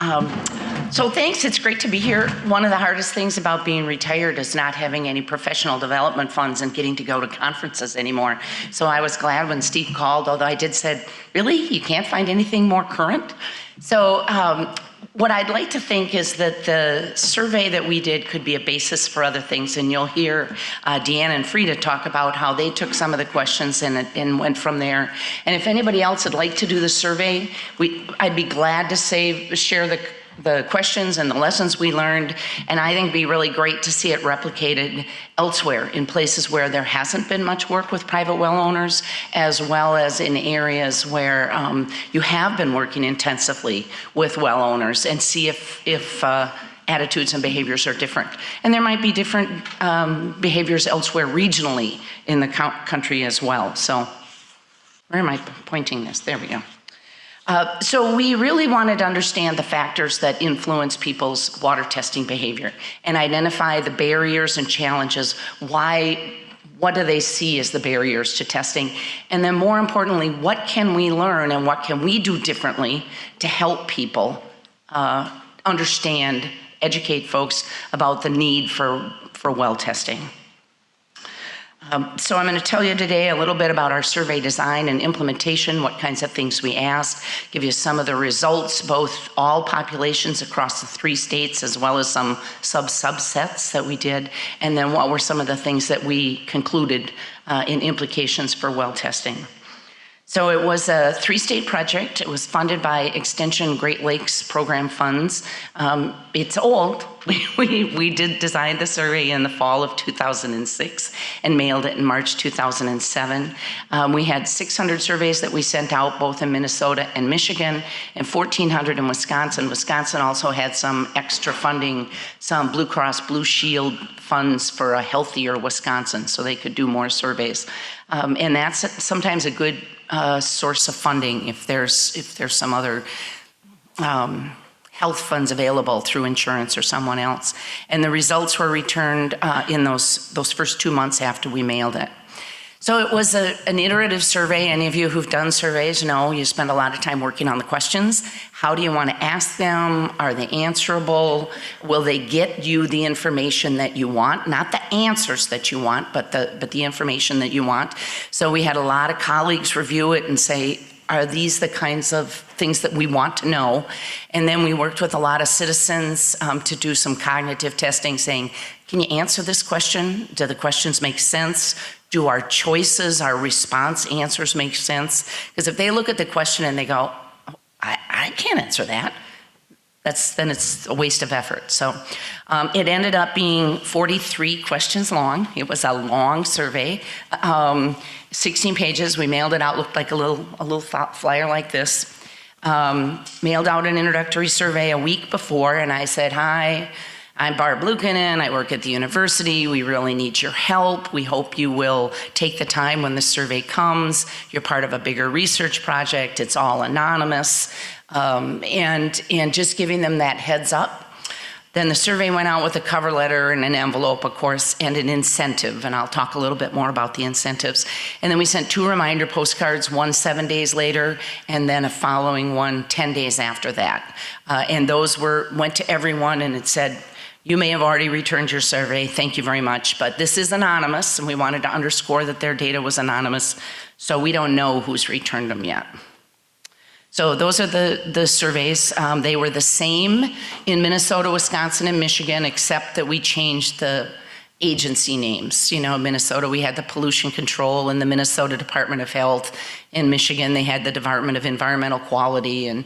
So thanks, it's great to be here. One of the hardest things about being retired is not having any professional development funds and getting to go to conferences anymore. So I was glad when Steve called, although I did said, really, you can't find anything more current? So what I'd like to think is that the survey that we did could be a basis for other things, and you'll hear Deanna and Frida talk about how they took some of the questions and went from there. And if anybody else would like to do the survey, I'd be glad to share the questions and the lessons we learned, and I think it'd be really great to see it replicated elsewhere in places where there hasn't been much work with private well owners, as well as in areas where you have been working intensively with well owners, and see if attitudes and behaviors are different. And there might be different behaviors elsewhere regionally in the country as well. So where am I pointing this? There we go. So we really wanted to understand the factors that influence people's water testing behavior and identify the barriers and challenges. What do they see as the barriers to testing? And then more importantly, what can we learn and what can we do differently to help people understand, educate folks about the need for well testing? So I'm going to tell you today a little bit about our survey design and implementation, what kinds of things we asked, give you some of the results, both all populations across the 3 states, as well as some subsets that we did, and then what were some of the things that we concluded in implications for well testing. So it was a 3-state project. It was funded by Extension Great Lakes Program funds. It's old. We did design the survey in the fall of 2006 and mailed it in March 2007. We had 600 surveys that we sent out both in Minnesota and Michigan, and 1,400 in Wisconsin. Wisconsin also had some extra funding, some Blue Cross Blue Shield funds for a healthier Wisconsin, so they could do more surveys. And that's sometimes a good source of funding if there's some other health funds available through insurance or someone else. And the results were returned in those first 2 months after we mailed it. So it was an iterative survey. Any of you who've done surveys know you spend a lot of time working on the questions. How do you want to ask them? Are they answerable? Will they get you the information that you want? Not the answers that you want, but the information that you want. So we had a lot of colleagues review it and say, are these the kinds of things that we want to know? And then we worked with a lot of citizens to do some cognitive testing, saying, can you answer this question? Do the questions make sense? Do our choices, our response answers make sense? Because if they look at the question and they go, oh, I can't answer that, then it's a waste of effort. So it ended up being 43 questions long. It was a long survey, 16 pages. We mailed it out, looked like a little flyer like this. Mailed out an introductory survey a week before, and I said, hi, I'm Barb Liukkonen, I work at the university. We really need your help. We hope you will take the time when the survey comes. You're part of a bigger research project. It's all anonymous. And just giving them that heads up. Then the survey went out with a cover letter and an envelope, of course, and an incentive, and I'll talk a little bit more about the incentives. And then we sent 2 reminder postcards, one 7 days later, and then a following one 10 days after that. And those went to everyone, and it said, you may have already returned your survey, thank you very much, but this is anonymous, and we wanted to underscore that their data was anonymous, so we don't know who's returned them yet. So those are the surveys. They were the same in Minnesota, Wisconsin, and Michigan, except that we changed the agency names. You know, in Minnesota, we had the Pollution Control and the Minnesota Department of Health. In Michigan, they had the Department of Environmental Quality. And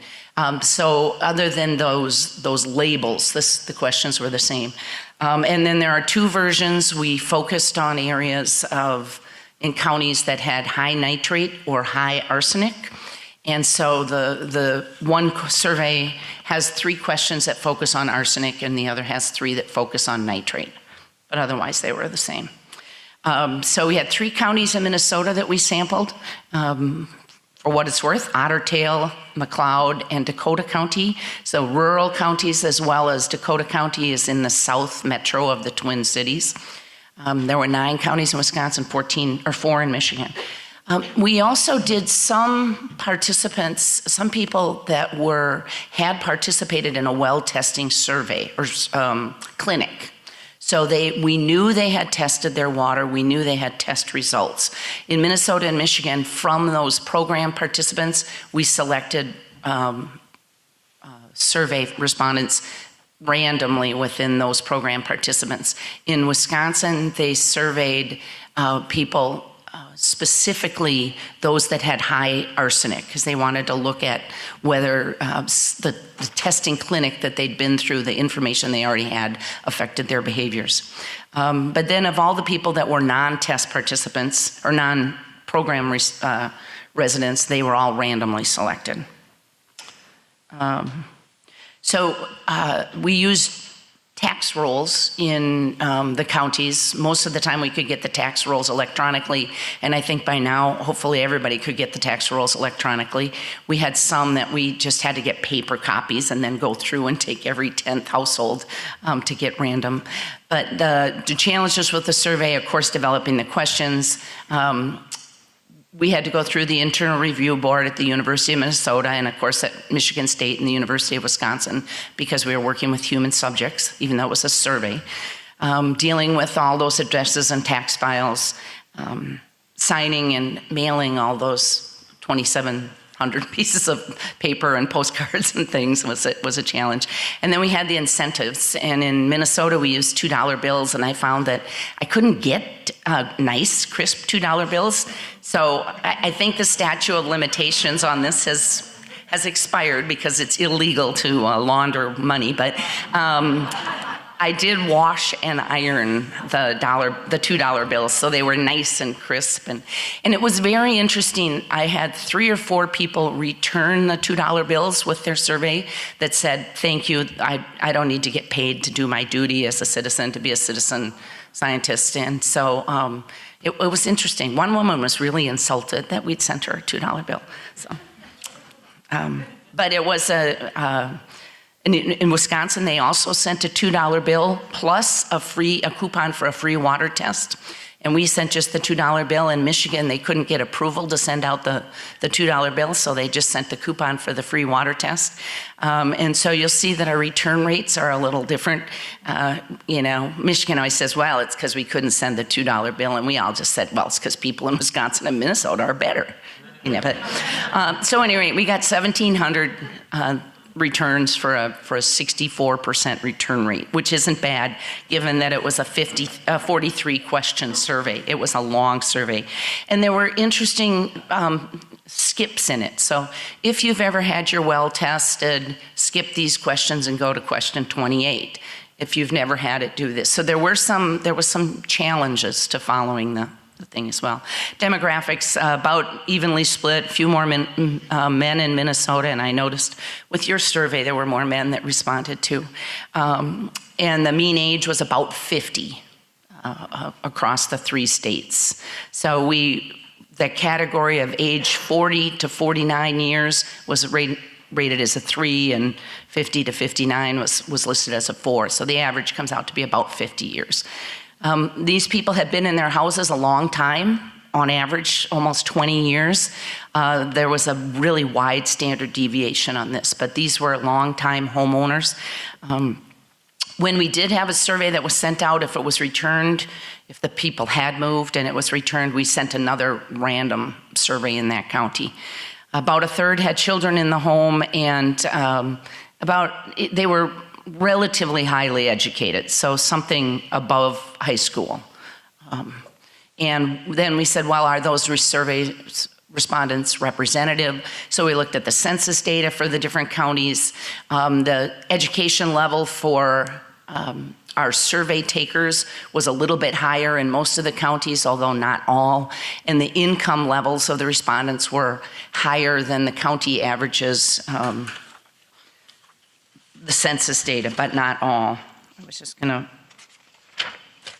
so other than those labels, the questions were the same. And then there are 2 versions. We focused on areas in counties that had high nitrate or high arsenic. And so the one survey has 3 questions that focus on arsenic, and the other has 3 that focus on nitrate. But otherwise, they were the same. So we had 3 counties in Minnesota that we sampled. For what it's worth, Otter Tail, McLeod, and Dakota County. So rural counties, as well as Dakota County is in the south metro of the Twin Cities. There were 9 counties in Wisconsin, 4 in Michigan. We also did some participants, some people that had participated in a well testing survey or clinic. So we knew they had tested their water, we knew they had test results. In Minnesota and Michigan, from those program participants, we selected survey respondents randomly within those program participants. In Wisconsin, they surveyed people, specifically those that had high arsenic, because they wanted to look at whether the testing clinic that they'd been through, the information they already had, affected their behaviors. But then of all the people that were non-test participants or non-program residents, they were all randomly selected. So we used tax rolls in the counties. Most of the time we could get the tax rolls electronically, and I think by now, hopefully everybody could get the tax rolls electronically. We had some that we just had to get paper copies and then go through and take every 10th household to get random. But the challenges with the survey, of course, developing the questions. We had to go through the internal review board at the University of Minnesota and of course at Michigan State and the University of Wisconsin, because we were working with human subjects, even though it was a survey. Dealing with all those addresses and tax files, signing and mailing all those 2,700 pieces of paper and postcards and things was a challenge. And then we had the incentives, and in Minnesota we used $2 bills, and I found that I couldn't get nice, crisp $2 bills. So I think the statute of limitations on this has expired because it's illegal to launder money, but I did wash and iron the $2 bills, so they were nice and crisp, and it was very interesting. I had 3 or 4 people return the $2 bills with their survey that said, "Thank you, I don't need to get paid to do my duty as a citizen, to be a citizen scientist." And so it was interesting. One woman was really insulted that we'd sent her a $2 bill. So, but it was in Wisconsin, they also sent a $2 bill plus a coupon for a free water test. And we sent just the $2 bill. In Michigan, they couldn't get approval to send out the $2 bill, so they just sent the coupon for the free water test. And so you'll see that our return rates are a little different. Michigan always says, well, it's because we couldn't send the $2 bill. And we all just said, well, it's because people in Wisconsin and Minnesota are better. So anyway, we got 1,700 returns for a 64% return rate, which isn't bad given that it was a 43 question survey. It was a long survey. And there were interesting skips in it. So if you've ever had your well tested, skip these questions and go to question 28. If you've never had it, do this. So there was some challenges to following the thing as well. Demographics, about evenly split, a few more men in Minnesota, and I noticed with your survey there were more men that responded too. And the mean age was about 50 across the 3 states. So the category of age 40 to 49 years was rated as a 3, and 50 to 59 was listed as a 4. So the average comes out to be about 50 years. These people have been in their houses a long time, on average almost 20 years. There was a really wide standard deviation on this, but these were long-time homeowners. When we did have a survey that was sent out, if it was returned, if the people had moved and it was returned, we sent another random survey in that county. About a third had children in the home, and they were relatively highly educated, so something above high school. And then we said, well, are those survey respondents representative? So we looked at the census data for the different counties, the education level for our survey takers was a little bit higher in most of the counties, although not all, and the income levels of the respondents were higher than the county averages, the census data, but not all. I was just gonna,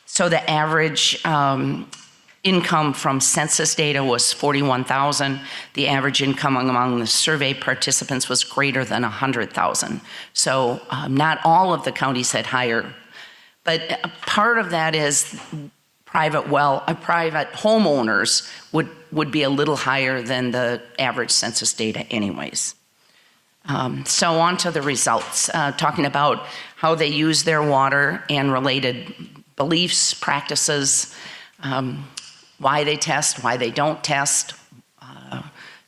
so the average income from census data was $41,000. The average income among the survey participants was greater than $100,000. So not all of the counties had higher, but part of that is private homeowners would be a little higher than the average census data anyways. So on to the results, talking about how they use their water and related beliefs, practices, why they test, why they don't test,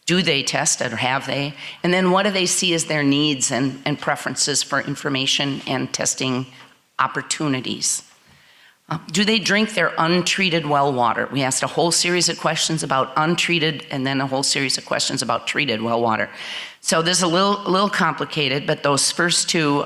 do they test or have they, and then what do they see as their needs and preferences for information and testing opportunities. Do they drink their untreated well water? We asked a whole series of questions about untreated and then a whole series of questions about treated well water. So this is a little complicated, but those first two,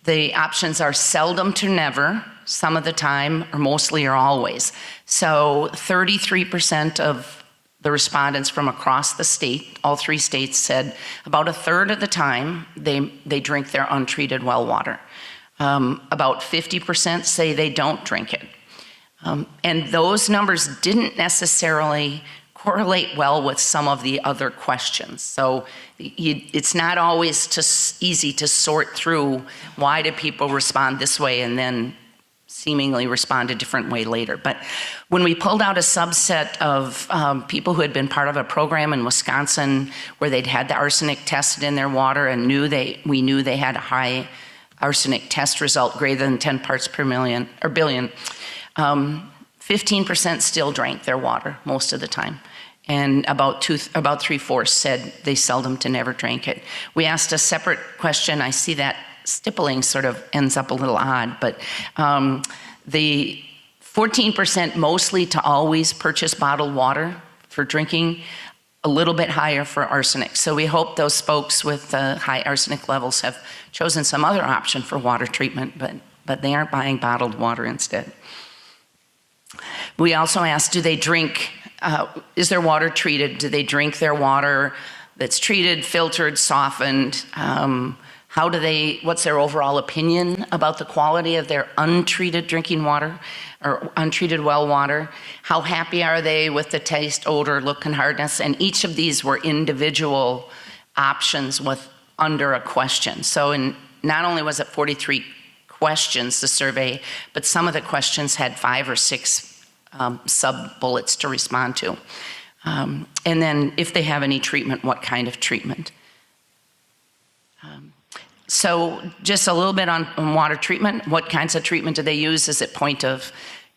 the options are seldom to never, some of the time, or mostly or always. So 33% of the respondents from across the state, all 3 states, said about a third of the time they drink their untreated well water. About 50% say they don't drink it. And those numbers didn't necessarily correlate well with some of the other questions. So it's not always easy to sort through why do people respond this way and then seemingly respond a different way later. But when we pulled out a subset of people who had been part of a program in Wisconsin where they'd had the arsenic tested in their water and we knew they had a high arsenic test result greater than 10 parts per million or billion, 15% still drank their water most of the time. And about 3/4 said they seldom to never drank it. We asked a separate question. I see that stippling sort of ends up a little odd, but the 14% mostly to always purchase bottled water for drinking, a little bit higher for arsenic. So we hope those folks with high arsenic levels have chosen some other option for water treatment, but they aren't buying bottled water instead. We also asked, do they drink, is their water treated? Do they drink their water that's treated, filtered, softened? What's their overall opinion about the quality of their untreated drinking water or untreated well water? How happy are they with the taste, odor, look, and hardness? And each of these were individual options under a question. So not only was it 43 questions, the survey, but some of the questions had 5 or 6 sub-bullets to respond to. And then if they have any treatment, what kind of treatment? So just a little bit on water treatment. What kinds of treatment do they use? Is it point of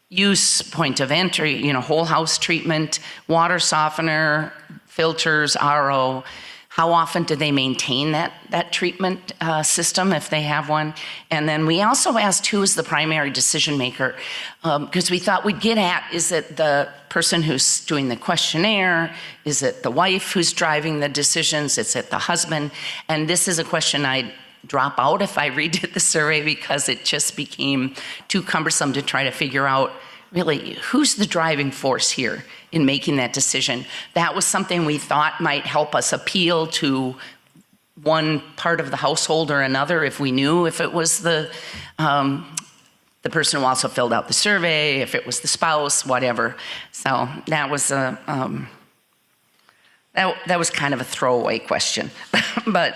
use, point of entry, whole house treatment, water softener, filters, RO? How often do they maintain that treatment system if they have one? And then we also asked who is the primary decision maker, because we thought we'd get at, is it the person who's doing the questionnaire? Is it the wife who's driving the decisions? Is it the husband? And this is a question I'd drop out if I redid the survey because it just became too cumbersome to try to figure out really who's the driving force here in making that decision. That was something we thought might help us appeal to one part of the household or another if we knew if it was the person who also filled out the survey, if it was the spouse, whatever. So that was that was kind of a throwaway question, but.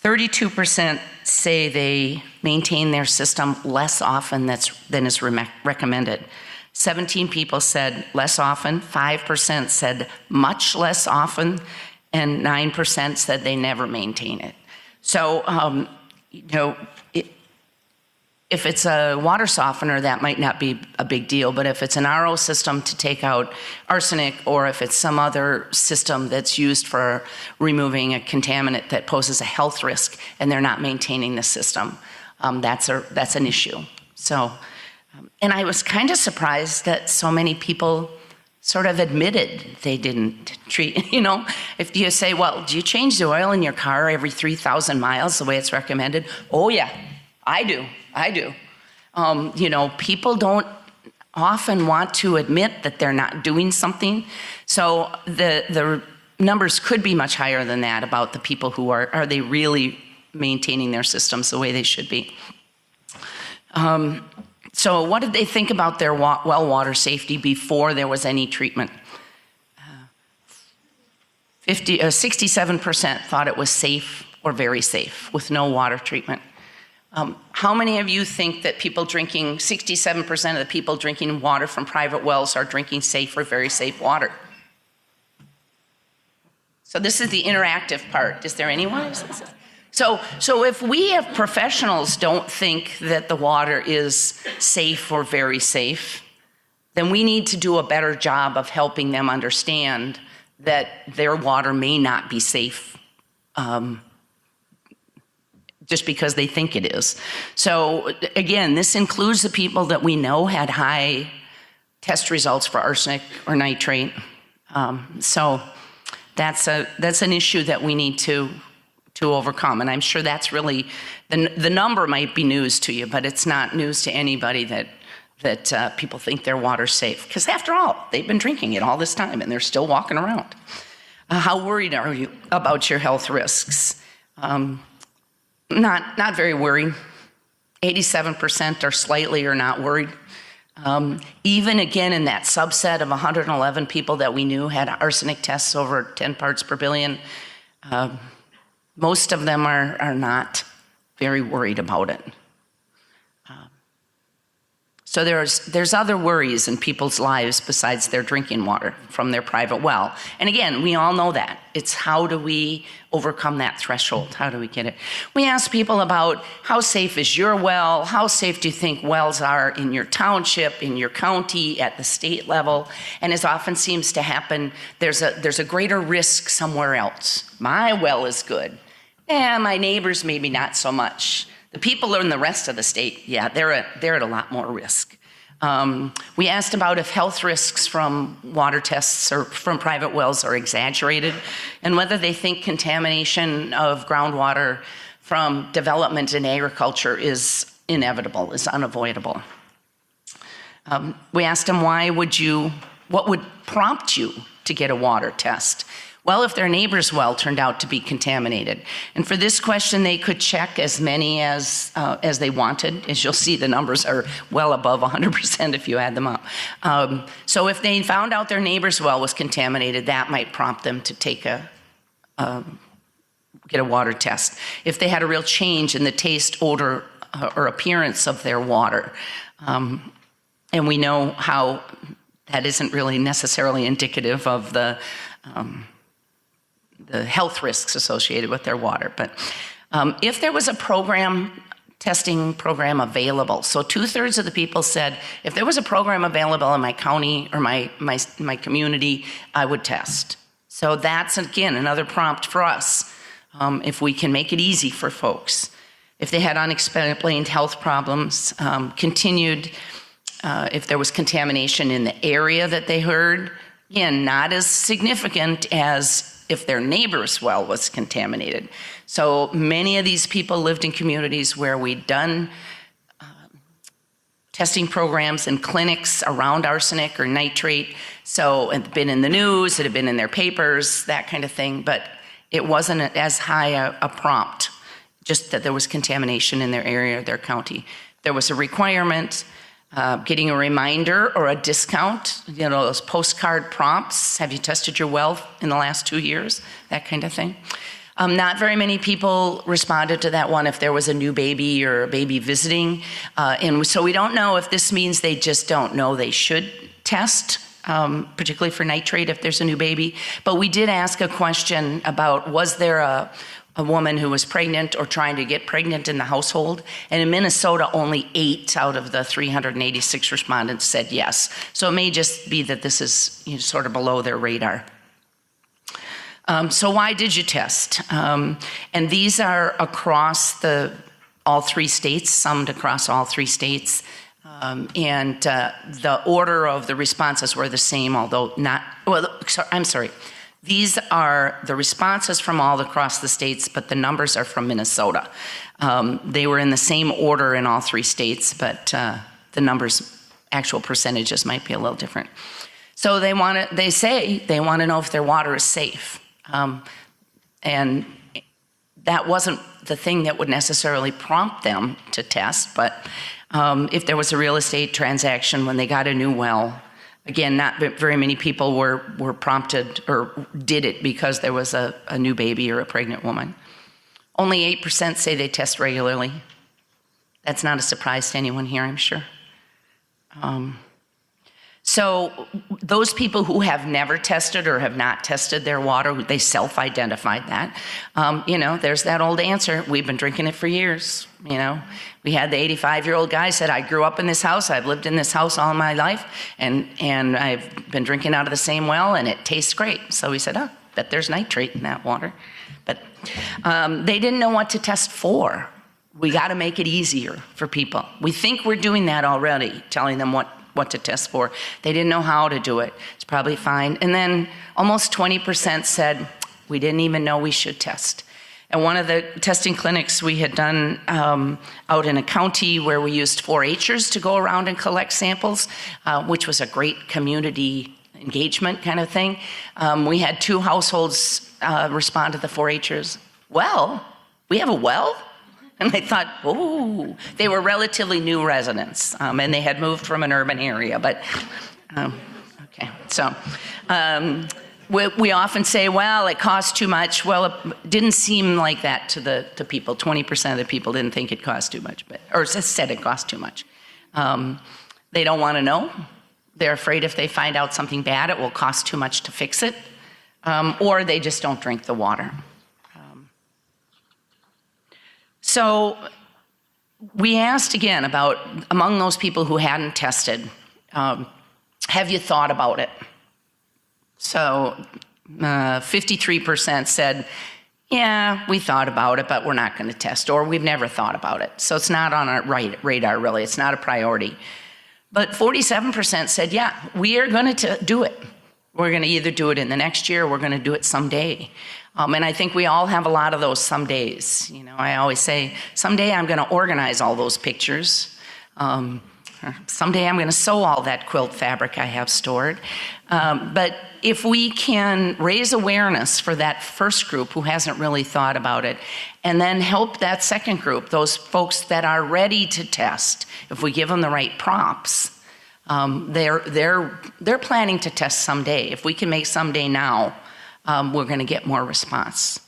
32% say they maintain their system less often than is recommended. 17 people said less often, 5% said much less often, and 9% said they never maintain it. So, if it's a water softener, that might not be a big deal, but if it's an RO system to take out arsenic, or if it's some other system that's used for removing a contaminant that poses a health risk and they're not maintaining the system, that's an issue. So, and I was kind of surprised that so many people sort of admitted they didn't treat, if you say, well, do you change the oil in your car every 3,000 miles the way it's recommended? Oh yeah, I do. People don't often want to admit that they're not doing something. So the numbers could be much higher than that about the people who are they really maintaining their systems the way they should be. So what did they think about their well water safety before there was any treatment? 67% thought it was safe or very safe with no water treatment. How many of you think that 67% of the people drinking water from private wells are drinking safe or very safe water? So this is the interactive part. Is there anyone? So if we as professionals don't think that the water is safe or very safe, then we need to do a better job of helping them understand that their water may not be safe just because they think it is. So again, this includes the people that we know had high test results for arsenic or nitrate. So that's an issue that we need to overcome. And I'm sure that's really, the number might be news to you, but it's not news to anybody that people think their water's safe. Because after all, they've been drinking it all this time and they're still walking around. How worried are you about your health risks? Not very worried. 87% are slightly or not worried. Even again in that subset of 111 people that we knew had arsenic tests over 10 parts per billion, most of them are not very worried about it. So there's other worries in people's lives besides their drinking water from their private well. And again, we all know that. It's how do we overcome that threshold? How do we get it? We ask people about how safe is your well? How safe do you think wells are in your township, in your county, at the state level? And as often seems to happen, there's a greater risk somewhere else. My well is good. My neighbors maybe not so much. The people in the rest of the state, yeah, they're at a lot more risk. We asked about if health risks from water tests or from private wells are exaggerated, and whether they think contamination of groundwater from development in agriculture is inevitable, is unavoidable. We asked them what would prompt you to get a water test? Well, if their neighbor's well turned out to be contaminated. And for this question, they could check as many as they wanted. As you'll see, the numbers are well above 100% if you add them up. So if they found out their neighbor's well was contaminated, that might prompt them to get a water test. If they had a real change in the taste, odor, or appearance of their water. And we know how that isn't really necessarily indicative of the health risks associated with their water. But if there was a testing program available, so 2/3 of the people said, if there was a program available in my county or my community, I would test. So that's, again, another prompt for us, if we can make it easy for folks. If they had unexplained health problems, if there was contamination in the area that they heard, again, not as significant as if their neighbor's well was contaminated. So many of these people lived in communities where we'd done testing programs and clinics around arsenic or nitrate. So it had been in the news, it had been in their papers, that kind of thing, but it wasn't as high a prompt, just that there was contamination in their area or their county. There was a requirement, getting a reminder or a discount, those postcard prompts. Have you tested your well in the last 2 years? That kind of thing. Not very many people responded to that one if there was a new baby or a baby visiting. And so we don't know if this means they just don't know they should test, particularly for nitrate if there's a new baby. But we did ask a question about, was there a woman who was pregnant or trying to get pregnant in the household? And in Minnesota, only 8 out of the 386 respondents said yes. So it may just be that this is sort of below their radar. So why did you test? And these are across all 3 states, summed across all 3 states. And the order of the responses were the same, although not, I'm sorry. These are the responses from all across the states, but the numbers are from Minnesota. They were in the same order in all 3 states, but the numbers, actual percentages might be a little different. So they say they want to know if their water is safe. And that wasn't the thing that would necessarily prompt them to test, but if there was a real estate transaction when they got a new well, again, not very many people were prompted or did it because there was a new baby or a pregnant woman. Only 8% say they test regularly. That's not a surprise to anyone here, I'm sure. So those people who have never tested or have not tested their water, they self-identified that. There's that old answer, we've been drinking it for years. We had the 85-year-old guy said, I grew up in this house, I've lived in this house all my life, and I've been drinking out of the same well, and it tastes great. So we said, bet there's nitrate in that water. But they didn't know what to test for. We got to make it easier for people. We think we're doing that already, telling them what to test for. They didn't know how to do it. It's probably fine. And then almost 20% said, we didn't even know we should test. And one of the testing clinics we had done out in a county where we used 4-Hers to go around and collect samples, which was a great community engagement kind of thing. We had 2 households respond to the 4-Hers. Well, we have a well? And I thought, ooh, they were relatively new residents, and they had moved from an urban area, but, okay. So we often say, well, it costs too much. Well, it didn't seem like that to people. 20% of the people didn't think it cost too much, or said it cost too much. They don't want to know. They're afraid if they find out something bad, it will cost too much to fix it, or they just don't drink the water. So we asked again about, among those people who hadn't tested, have you thought about it? So 53% said, yeah, we thought about it, but we're not going to test, or we've never thought about it. So it's not on our radar, really. It's not a priority. But 47% said, yeah, we are going to do it. We're going to either do it in the next year or we're going to do it someday. And I think we all have a lot of those some days. I always say, someday I'm going to organize all those pictures. Someday I'm going to sew all that quilt fabric I have stored. But if we can raise awareness for that first group who hasn't really thought about it, and then help that second group, those folks that are ready to test, if we give them the right prompts, they're planning to test someday. If we can make someday now, we're going to get more response.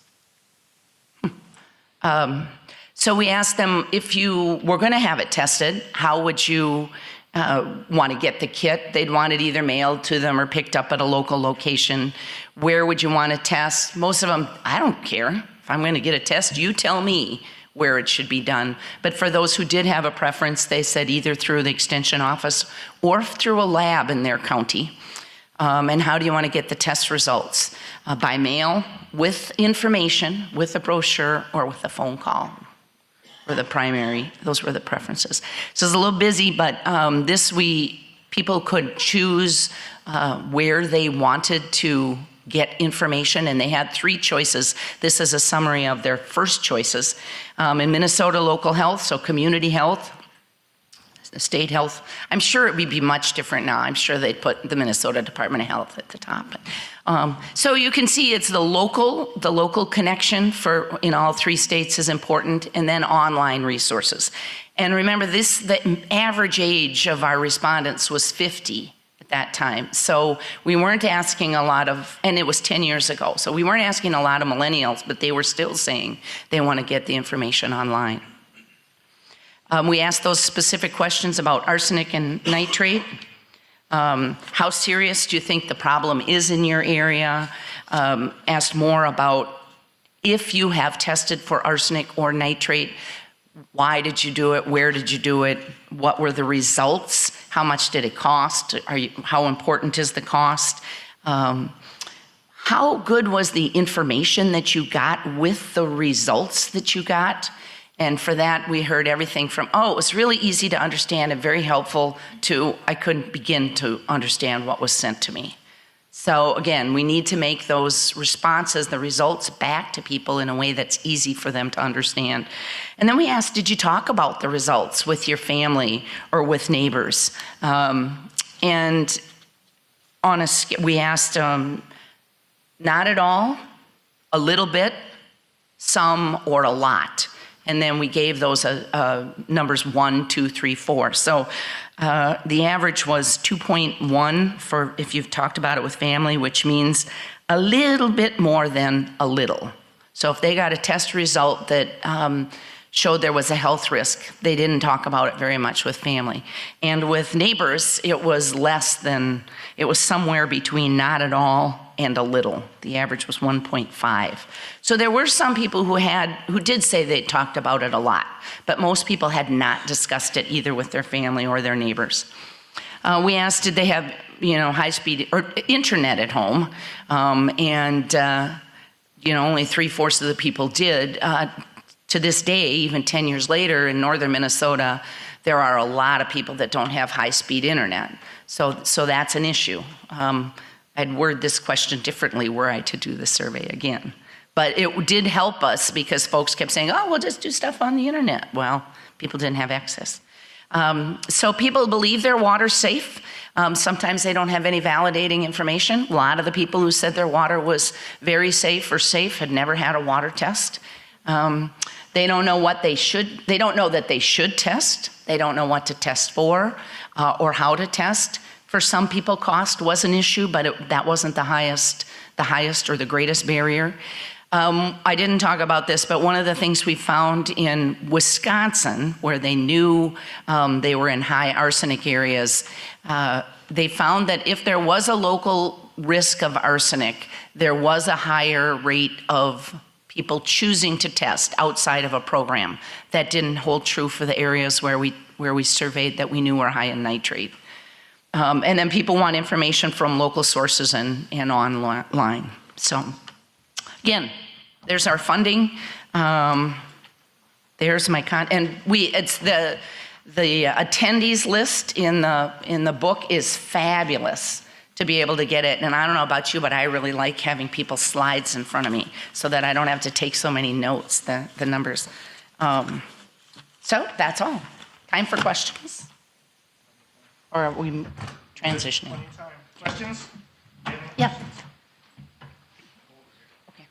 So we asked them, if you were going to have it tested, how would you want to get the kit? They'd want it either mailed to them or picked up at a local location. Where would you want to test? Most of them, I don't care. If I'm going to get a test, you tell me where it should be done. But for those who did have a preference, they said either through the extension office or through a lab in their county. And how do you want to get the test results? By mail, with information, with a brochure, or with a phone call, or the primary. Those were the preferences. So it's a little busy, but people could choose where they wanted to get information, and they had 3 choices. This is a summary of their first choices. In Minnesota, local health, so community health, state health. I'm sure it would be much different now. I'm sure they'd put the Minnesota Department of Health at the top. So you can see it's the local connection in all 3 states is important, and then online resources. And remember the average age of our respondents was 50 at that time. So we weren't asking a lot of, and it was 10 years ago, so we weren't asking a lot of millennials, but they were still saying they want to get the information online. We asked those specific questions about arsenic and nitrate. How serious do you think the problem is in your area? Asked more about if you have tested for arsenic or nitrate, why did you do it? Where did you do it? What were the results? How much did it cost? How important is the cost? How good was the information that you got with the results that you got? And for that, we heard everything from, it was really easy to understand and very helpful, to I couldn't begin to understand what was sent to me. So again, we need to make those responses, the results, back to people in a way that's easy for them to understand. And then we asked, did you talk about the results with your family or with neighbors? And we asked, not at all, a little bit, some, or a lot. And then we gave those numbers 1, 2, 3, 4. So the average was 2.1 for if you've talked about it with family, which means a little bit more than a little. So if they got a test result that showed there was a health risk. They didn't talk about it very much with family. And with neighbors, it was it was somewhere between not at all and a little. The average was 1.5. So there were some people who did say they talked about it a lot, but most people had not discussed it either with their family or their neighbors. We asked, did they have, high-speed or internet at home? And only 3/4 of the people did. To this day, even 10 years later, in northern Minnesota, there are a lot of people that don't have high-speed internet. So that's an issue. I'd word this question differently were I to do the survey again. But it did help us because folks kept saying, oh, we'll just do stuff on the internet. Well, people didn't have access. So people believe their water's safe. Sometimes they don't have any validating information. A lot of the people who said their water was very safe or safe had never had a water test. They don't know they don't know that they should test. They don't know what to test for or how to test. For some people, cost was an issue, but that wasn't the highest or the greatest barrier. I didn't talk about this, but one of the things we found in Wisconsin, where they knew they were in high arsenic areas, they found that if there was a local risk of arsenic, there was a higher rate of people choosing to test outside of a program. That didn't hold true for the areas where we surveyed that we knew were high in nitrate. And then people want information from local sources and online. So again, there's our funding. There's my and it's the attendees list in the book is fabulous to be able to get it. And I don't know about you, but I really like having people's slides in front of me so that I don't have to take so many notes, the numbers. So that's all. Time for questions? Or are we transitioning? Plenty of time. Questions? Yeah. Okay.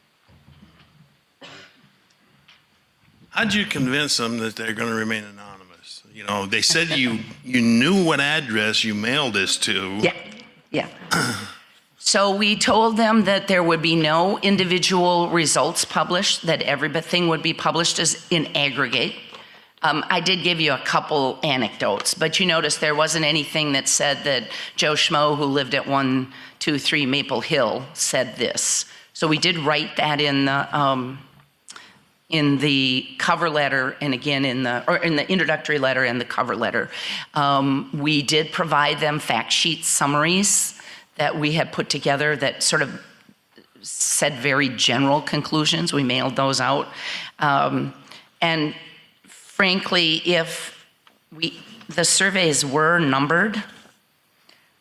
How'd you convince them that they're going to remain anonymous? They said you knew what address you mailed this to. Yeah. So we told them that there would be no individual results published, that everything would be published as in aggregate. I did give you a couple anecdotes, but you notice there wasn't anything that said that Joe Schmo, who lived at 123 Maple Hill, said this. So we did write that in the cover letter, and again in the introductory letter and the cover letter. We did provide them fact sheet summaries that we had put together that sort of said very general conclusions. We mailed those out, and frankly, if the surveys were numbered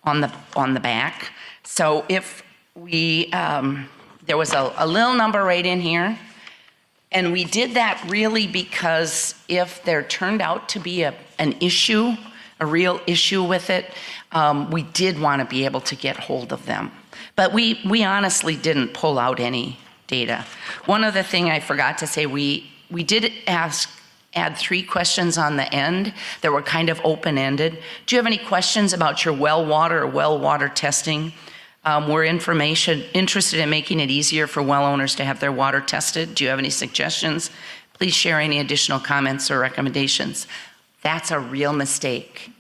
on the back, so if there was a little number right in here, and we did that really because if there turned out to be an issue, a real issue with it, we did want to be able to get hold of them. But we honestly didn't pull out any data. One other thing I forgot to say, we did add 3 questions on the end that were kind of open-ended. Do you have any questions about your well water or well water testing? We're interested in making it easier for well owners to have their water tested. Do you have any suggestions? Please share any additional comments or recommendations. That's a real mistake.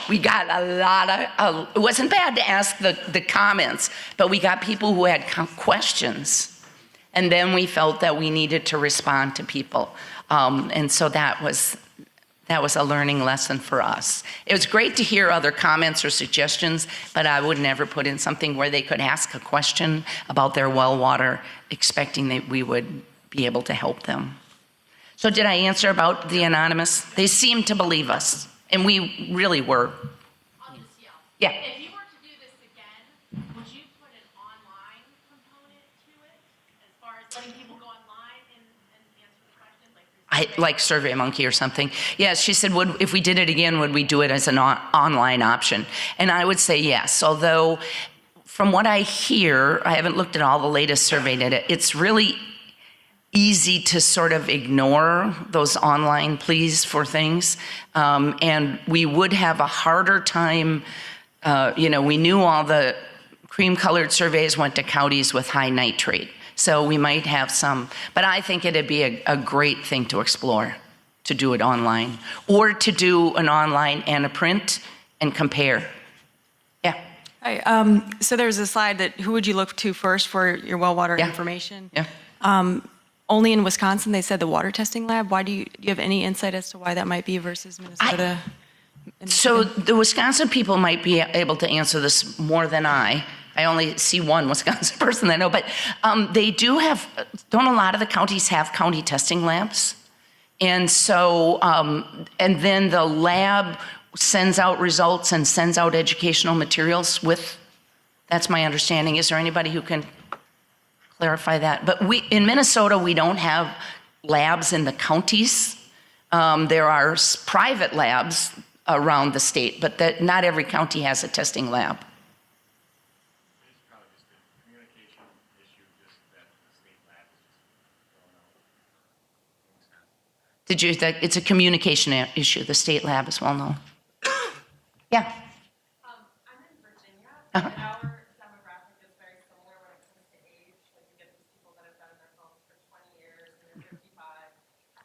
We got a lot of, it wasn't bad to ask the comments, but we got people who had questions. And then we felt that we needed to respond to people. And so that was a learning lesson for us. It was great to hear other comments or suggestions, but I would never put in something where they could ask a question about their well water, expecting that we would be able to help them. So did I answer about the anonymous? They seemed to believe us, and we really were. I'll just yell. Yeah. If you were to do this again, would you put an online component to it, as far as letting people go online and answer the questions, Like SurveyMonkey or something. Yes, she said, if we did it again, would we do it as an online option? And I would say yes, although from what I hear, I haven't looked at all the latest survey data, it's really easy to sort of ignore those online pleas for things. And we would have a harder time, we knew all the cream-colored surveys went to counties with high nitrate. So we might have some, but I think it'd be a great thing to explore, to do it online, or to do an online and a print and compare. Yeah. Hi, so there's a slide that who would you look to first for your well water Yeah. information? Yeah. Only in Wisconsin, they said the water testing lab. Why do you have any insight as to why that might be versus Minnesota? So the Wisconsin people might be able to answer this more than I. I only see one Wisconsin person that I know, but they do have, don't a lot of the counties have county testing labs? And so, and then the lab sends out results and sends out educational materials with, that's my understanding. Is there anybody who can clarify that? But in Minnesota, we don't have labs in the counties. There are private labs around the state, but not every county has a testing lab. It's probably just a communication issue, just that the state lab is just going out. It's a communication issue. The state lab is well known. Yeah. I'm in Virginia, Uh-huh. and our demographic is very similar when it comes to age. Like, we get these people that have been in their homes for 20 years and they're 55.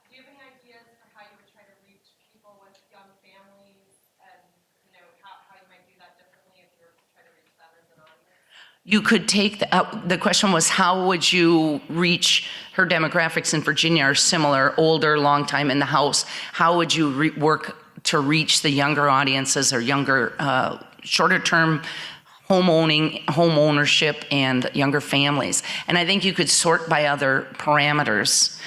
Do you have any ideas for how you would try to reach people with young families, and how you might do that differently if you were to try to reach them as an audience? You could take, the question was, how would you reach, her demographics in Virginia are similar, older, long time in the house. How would you work to reach the younger audiences or younger, shorter term home ownership and younger families? And I think you could sort by other parameters.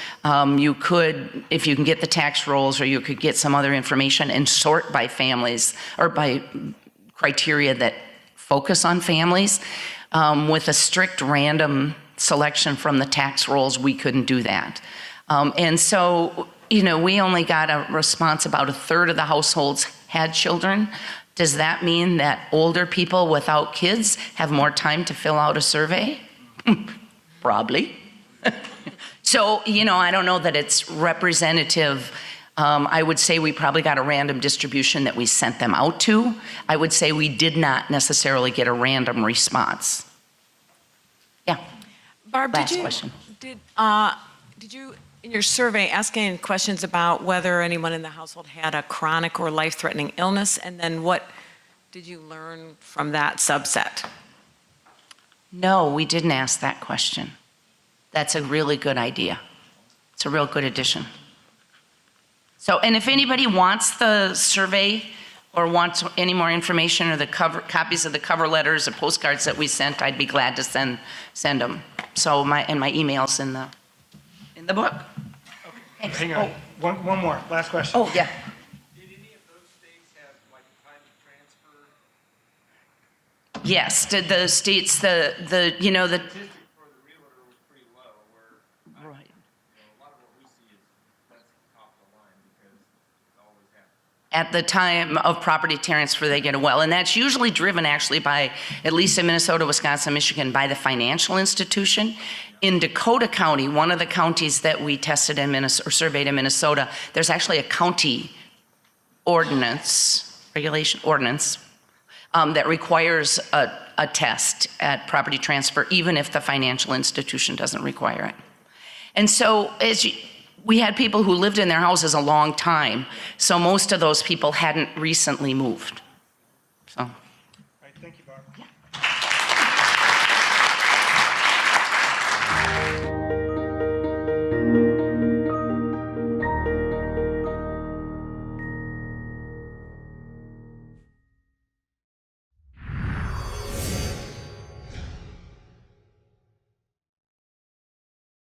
You could, if you can get the tax rolls, or you could get some other information and sort by families or by criteria that focus on families. With a strict random selection from the tax rolls, we couldn't do that. And so, we only got a response, about a third of the households had children. Does that mean that older people without kids have more time to fill out a survey? Probably. So, I don't know that it's representative. I would say we probably got a random distribution that we sent them out to. I would say we did not necessarily get a random response. Yeah. Barb, Last question. Did you, in your survey, ask any questions about whether anyone in the household had a chronic or life-threatening illness? And then what did you learn from that subset? No, we didn't ask that question. That's a really good idea. It's a real good addition. So, and if anybody wants the survey or wants any more information or the copies of the cover letters or postcards that we sent, I'd be glad to send them. So my email's in the book. Okay. Hang on. One more. Last question. Oh, yeah. Did any of those states have like time to transfer? Yes, did the states, the Statistic for the realtor was pretty low, where right. a lot of what we see is that's top of the line because it always happens. At the time of property transfer, they get a well. And that's usually driven actually by, at least in Minnesota, Wisconsin, Michigan, by the financial institution. In Dakota County, one of the counties that we tested in Minnesota, or surveyed in Minnesota, there's actually a county ordinance, that requires a test at property transfer, even if the financial institution doesn't require it. And so we had people who lived in their houses a long time, so most of those people hadn't recently moved. So.